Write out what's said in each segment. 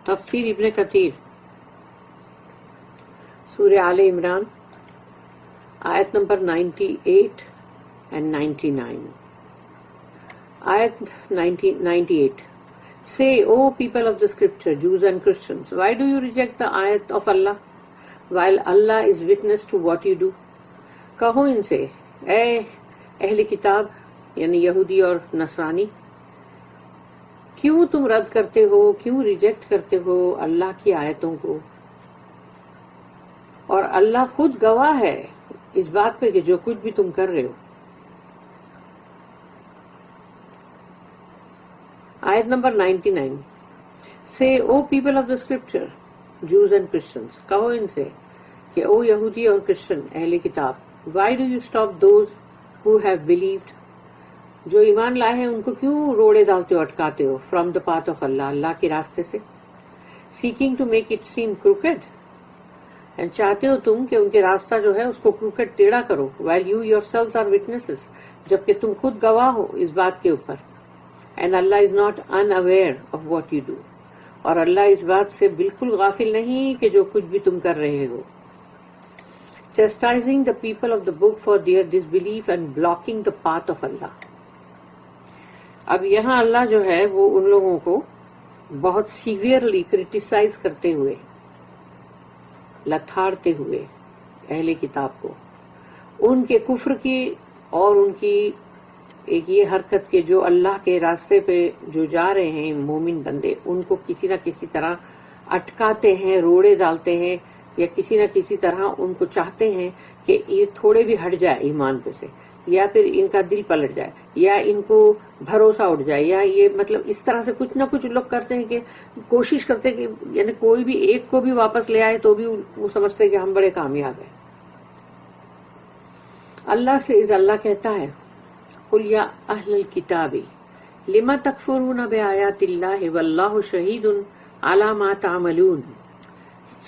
تفسیر ابن کثیر سورہ آل عمران آیت number 98 and 99. Ayat 98. Say, O people of the scripture, Jews and Christians, why do you reject the ayat of Allah while Allah is witness to what you do? کہو ان سے اے اہل کتاب یعنی یہودی اور نصرانی، کیوں تم رد کرتے ہو، کیوں ریجیکٹ کرتے ہو اللہ کی آیتوں کو، اور اللہ خود گواہ ہے اس بات پہ کہ جو کچھ بھی تم کر رہے ہو. آیت number 99. Say, O people of the scripture, Jews and Christians, کہو ان سے کہ او یہودی اور کرسچن اہل کتاب، why do you stop those who have believed؟ جو ایمان لائے ہیں ان کو کیوں روڑے ڈالتے ہو، اٹکاتے ہو، from the path of Allah، اللہ کے راستے سے، seeking to make it seem crooked، and چاہتے ہو تم کہ ان کے راستہ جو ہے اس کو crooked ٹیڑھا کرو، while you yourselves are witnesses، جبکہ تم خود گواہ ہو اس بات کے اوپر. And Allah is not unaware of what you do، اور اللہ اس بات سے بالکل غافل نہیں کہ جو کچھ بھی تم کر رہے ہو. Chastising the people of the book for their disbelief and blocking the path of Allah. اب یہاں اللہ جو ہے وہ ان لوگوں کو بہت سیویئرلی کریٹیسائز کرتے ہوئے، لتھاڑتے ہوئے اہل کتاب کو ان کے کفر کی اور ان کی ایک یہ حرکت کے جو اللہ کے راستے پہ جو جا رہے ہیں مومن بندے، ان کو کسی نہ کسی طرح اٹکاتے ہیں، روڑے ڈالتے ہیں، یا کسی نہ کسی طرح ان کو چاہتے ہیں کہ یہ تھوڑے بھی ہٹ جائے ایمان پہ سے، یا پھر ان کا دل پلٹ جائے، یا ان کو بھروسہ اٹھ جائے، یا یہ مطلب اس طرح سے کچھ نہ کچھ لوگ کرتے ہیں کہ کوشش کرتے کہ یعنی کوئی بھی ایک کو بھی واپس لے آئے تو بھی وہ سمجھتے ہیں کہ ہم بڑے کامیاب ہیں. اللہ سے اللہ کہتا ہے قل یا اہل الکتاب لما تکفرون بآیات اللہ واللہ شہید علی ما تعملون.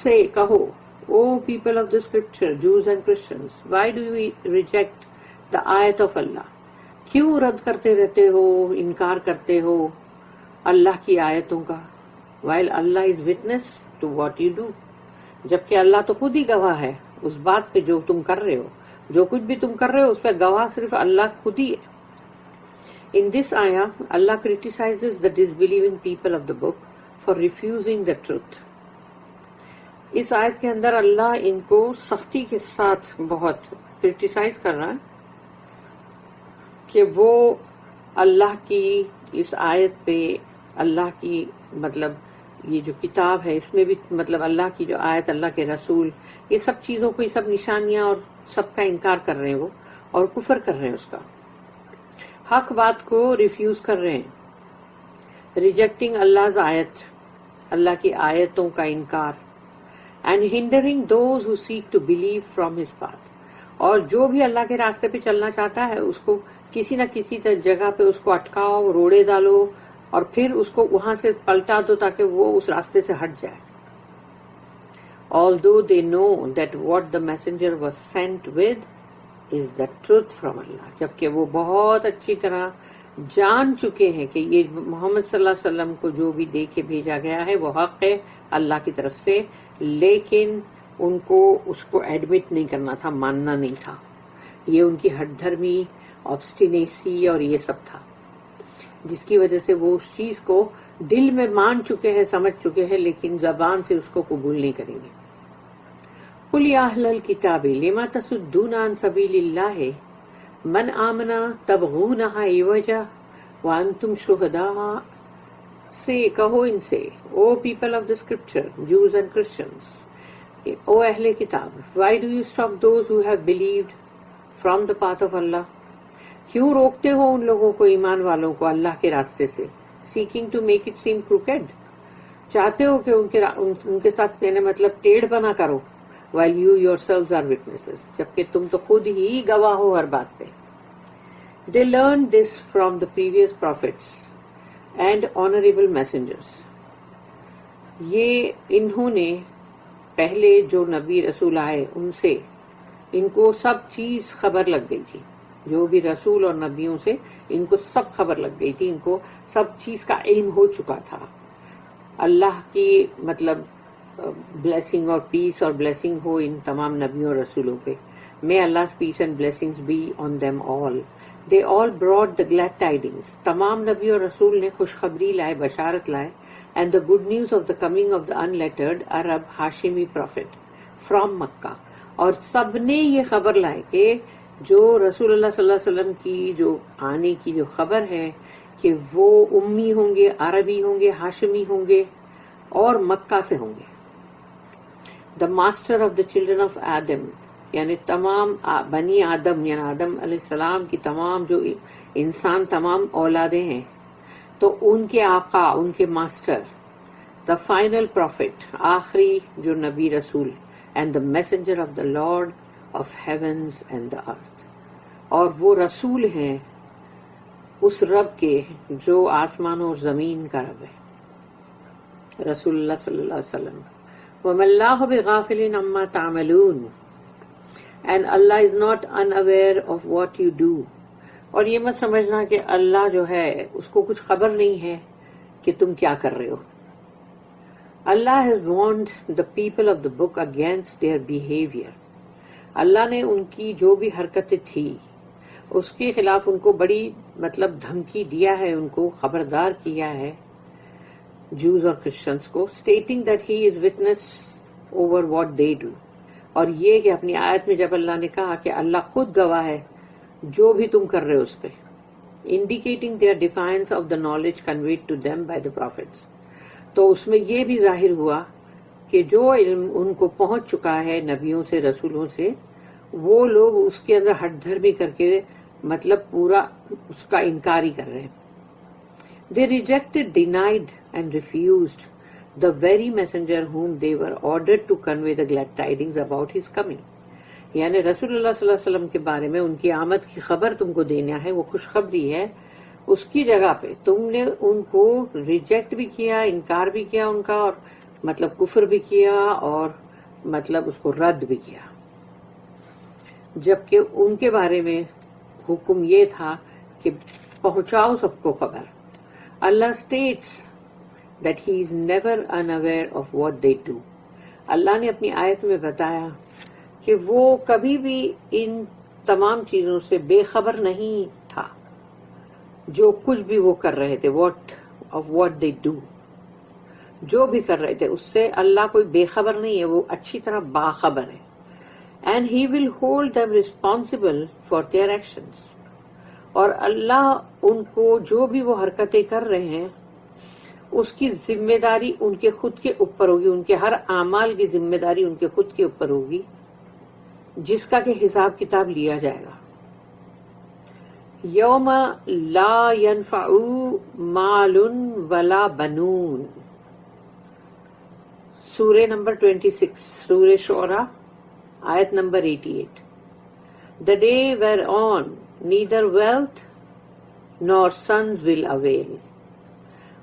سے کہو O people of the scripture, Jews and Christians, why do you reject the ayat of Allah؟ کیوں رد کرتے رہتے ہو، انکار کرتے ہو اللہ کی آیتوں کا، while Allah is witness to what you do، جبکہ اللہ تو خود ہی گواہ ہے اس بات پہ جو تم کر رہے ہو، جو کچھ بھی تم کر رہے ہو اس پہ گواہ صرف اللہ خود ہی ہے. In this ayah, Allah criticizes the disbelieving people of the book for refusing the truth. اس آیت کے اندر اللہ ان کو سختی کے ساتھ بہت کرٹیسائز کر رہا ہے کہ وہ اللہ کی اس آیت پہ، اللہ کی مطلب یہ جو کتاب ہے اس میں بھی مطلب اللہ کی جو آیت، اللہ کے رسول، یہ سب چیزوں کو، یہ سب نشانیاں اور سب کا انکار کر رہے ہیں وہ، اور کفر کر رہے ہیں، اس کا حق بات کو ریفیوز کر رہے ہیں، ریجیکٹنگ اللہ آیت، اللہ کی آیتوں کا انکار، and hindering those who seek to believe from his path, اور جو بھی اللہ کے راستے پہ چلنا چاہتا ہے اس کو کسی نہ کسی جگہ پہ اس کو اٹکاؤ، روڑے ڈالو، اور پھر اس کو وہاں سے پلٹا دو تاکہ وہ اس راستے سے ہٹ جائے. Although they know that what the messenger was sent with is the truth from Allah، جبکہ وہ بہت اچھی طرح جان چکے ہیں کہ یہ محمد صلی اللہ علیہ وسلم کو جو بھی دے کے بھیجا گیا ہے وہ حق ہے اللہ کی طرف سے، لیکن ان کو اس کو ایڈمٹ نہیں کرنا تھا، ماننا نہیں تھا. یہ ان کی ہٹ دھرمی، آبسٹینیسی اور یہ سب تھا جس کی وجہ سے وہ اس چیز کو دل میں مان چکے ہیں، سمجھ چکے ہیں، لیکن زبان سے اس کو قبول نہیں کریں گے. قل یا اہل الکتاب لما تصدون عن سبیل اللہ من آمن تبغونها عوجا وانتم شہداء. سے کہو ان سے O people of the scripture, Jews and Christians، او اہل کتاب، why do you stop those who have believed from the path of Allah؟ کیوں روکتے ہو ان لوگوں کو، ایمان والوں کو، اللہ کے راستے سے، seeking to make it seem crooked، چاہتے ہو کہ ان کے ساتھ یعنی مطلب ٹیڑھ بنا کرو، while you yourselves are witnesses، جبکہ تم تو خود ہی گواہ ہو ہر بات پہ. They learned this from the previous prophets and honorable messengers، یہ انہوں نے پہلے جو نبی رسول آئے ان سے ان کو سب چیز خبر لگ گئی تھی، جو بھی رسول اور نبیوں سے ان کو سب خبر لگ گئی تھی، ان کو سب چیز کا علم ہو چکا تھا. اللہ کی مطلب بلیسنگ اور پیس اور بلیسنگ ہو ان تمام نبیوں اور رسولوں پہ. May Allah's peace and blessings be on them all. They all brought the glad tidings. تمام نبی اور رسول نے خوشخبری لائے، بشارت لائے. And the good news of the coming of the unlettered Arab Hashimi prophet from Makkah. اور سب نے یہ خبر لائے کہ جو رسول اللہ صلی اللہ علیہ وسلم کی جو آنے کی جو خبر ہے کہ وہ امی ہوں گے، عربی ہوں گے، ہاشمی ہوں گے اور مکہ سے ہوں گے. The master of the children of Adam، یعنی تمام بنی آدم، یعنی آدم علیہ السلام کی تمام جو انسان تمام اولادیں ہیں، تو ان کے آقا، ان کے ماسٹر، the final prophet، آخری جو نبی رسول، and the messenger of the Lord of heavens and the earth، اور وہ رسول ہیں اس رب کے جو آسمانوں اور زمین کا رب ہے، رسول اللہ صلی اللہ علیہ وسلم. وَمَا اللَّهُ بِغَافِلٍ عَمَّا تَعْمَلُونَ، and Allah is not unaware of what you do. اور یہ مت سمجھنا کہ اللہ جو ہے اس کو کچھ خبر نہیں ہے کہ تم کیا کر رہے ہو. Allah has warned the people of the book against their behavior. اللہ نے ان کی جو بھی حرکتیں تھی اس کے خلاف ان کو بڑی مطلب دھمکی دیا ہے، ان کو خبردار کیا ہے، جوز اور کرسچنس کو، stating that he is witness over what they do. اور یہ کہ اپنی آیت میں جب اللہ نے کہا کہ اللہ خود گواہ ہے جو بھی تم کر رہے ہو اس پہ، indicating their defiance of the knowledge conveyed to them by the prophets. تو اس میں یہ بھی ظاہر ہوا کہ جو علم ان کو پہنچ چکا ہے نبیوں سے، رسولوں سے، وہ لوگ اس کے اندر ہٹ دھرمی کر کے مطلب پورا اس کا انکار ہی کر رہے ہیں. They rejected, denied and refused the very messenger whom they were ordered to convey the glad tidings about his coming. یعنی رسول اللہ صلی اللہ علیہ وسلم کے بارے میں ان کی آمد کی خبر تم کو دینا ہے، وہ خوشخبری ہے، اس کی جگہ پہ تم نے ان کو ریجیکٹ بھی کیا، انکار بھی کیا ان کا، اور مطلب کفر بھی کیا اور مطلب اس کو رد بھی کیا، جبکہ ان کے بارے میں حکم یہ تھا کہ پہنچاؤ سب کو خبر. اللہ states that he is never unaware of what they do. اللہ نے اپنی آیت میں بتایا کہ وہ کبھی بھی ان تمام چیزوں سے بے خبر نہیں تھا جو کچھ بھی وہ کر رہے تھے. what they do، جو بھی کر رہے تھے اس سے اللہ کوئی بے خبر نہیں ہے، وہ اچھی طرح باخبر ہے. and he will hold them responsible for their actions. اور اللہ ان کو جو بھی وہ حرکتیں کر رہے ہیں اس کی ذمہ داری ان کے خود کے اوپر ہوگی، ان کے ہر اعمال کی ذمہ داری ان کے خود کے اوپر ہوگی، جس کا کہ حساب کتاب لیا جائے گا. یوم لا ينفع مال ولا بنون، سورہ نمبر 26، سورہ شعراء، آیت number 88. The day whereon neither wealth nor sons will avail.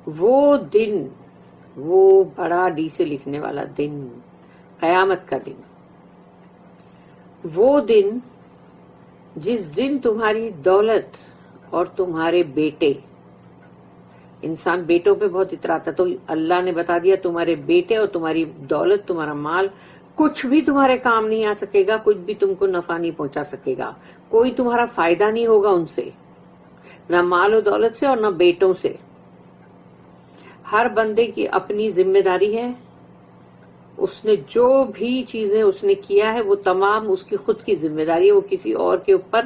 وہ دن، وہ بڑا ڈی سے لکھنے والا دن، قیامت کا دن، وہ دن جس دن تمہاری دولت اور تمہارے بیٹے، انسان بیٹوں پہ بہت اتراتا، تو اللہ نے بتا دیا تمہارے بیٹے اور تمہاری دولت، تمہارا مال کچھ بھی تمہارے کام نہیں آ سکے گا، کچھ بھی تم کو نفع نہیں پہنچا سکے گا، کوئی تمہارا فائدہ نہیں ہوگا ان سے، نہ مال و دولت سے اور نہ بیٹوں سے. ہر بندے کی اپنی ذمہ داری ہے، اس نے جو بھی چیزیں اس نے کیا ہے وہ تمام اس کی خود کی ذمہ داری ہے، وہ کسی اور کے اوپر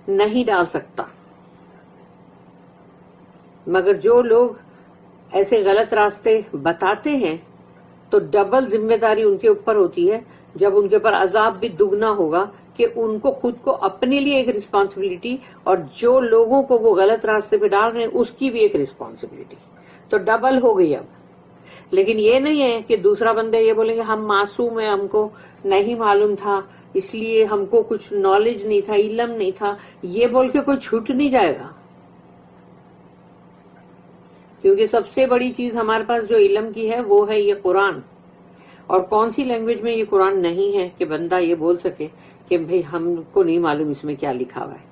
نہیں ڈال سکتا. مگر جو لوگ ایسے غلط راستے بتاتے ہیں تو ڈبل ذمہ داری ان کے اوپر ہوتی ہے، جب ان کے اوپر عذاب بھی دگنا ہوگا کہ ان کو خود کو اپنے لیے ایک رسپانسبلٹی، اور جو لوگوں کو وہ غلط راستے پہ ڈال رہے ہیں اس کی بھی ایک رسپانسبلٹی، تو ڈبل ہو گئی اب. لیکن یہ نہیں ہے کہ دوسرا بندہ یہ بولیں گے ہم معصوم ہیں، ہم کو نہیں معلوم تھا، اس لیے ہم کو کچھ نالج نہیں تھا، علم نہیں تھا، یہ بول کے کوئی چھوٹ نہیں جائے گا. کیونکہ سب سے بڑی چیز ہمارے پاس جو علم کی ہے وہ ہے یہ قرآن. اور کون سی لینگویج میں یہ قرآن نہیں ہے کہ بندہ یہ بول سکے کہ بھئی ہم کو نہیں معلوم اس میں کیا لکھا ہوا ہے.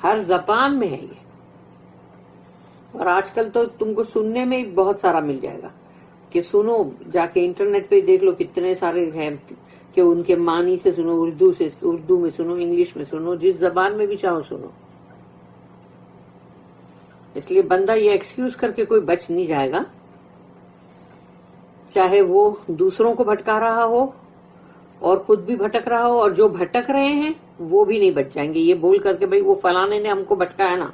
ہر زبان میں ہے یہ. اور آج کل تو تم کو سننے میں بہت سارا مل جائے گا کہ سنو، جا کے انٹرنیٹ پہ دیکھ لو کتنے سارے ہیں کہ ان کے معنی سے سنو، اردو میں سنو، انگلش میں سنو، جس زبان میں بھی چاہو سنو. اس لیے بندہ یہ ایکسکیوز کر کے کوئی بچ نہیں جائے گا، چاہے وہ دوسروں کو بھٹکا رہا ہو اور خود بھی بھٹک رہا ہو، اور جو بھٹک رہے ہیں وہ بھی نہیں بچ جائیں گے یہ بول کر کے بھئی وہ فلانے نے ہم کو بھٹکایا نا،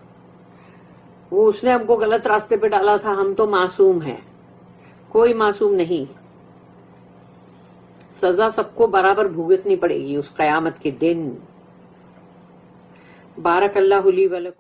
وہ اس نے ہم کو غلط راستے پہ ڈالا تھا، ہم تو معصوم ہیں. کوئی معصوم نہیں، سزا سب کو برابر بھگتنی پڑے گی اس قیامت کے دن. بارک اللہ لی ولکم.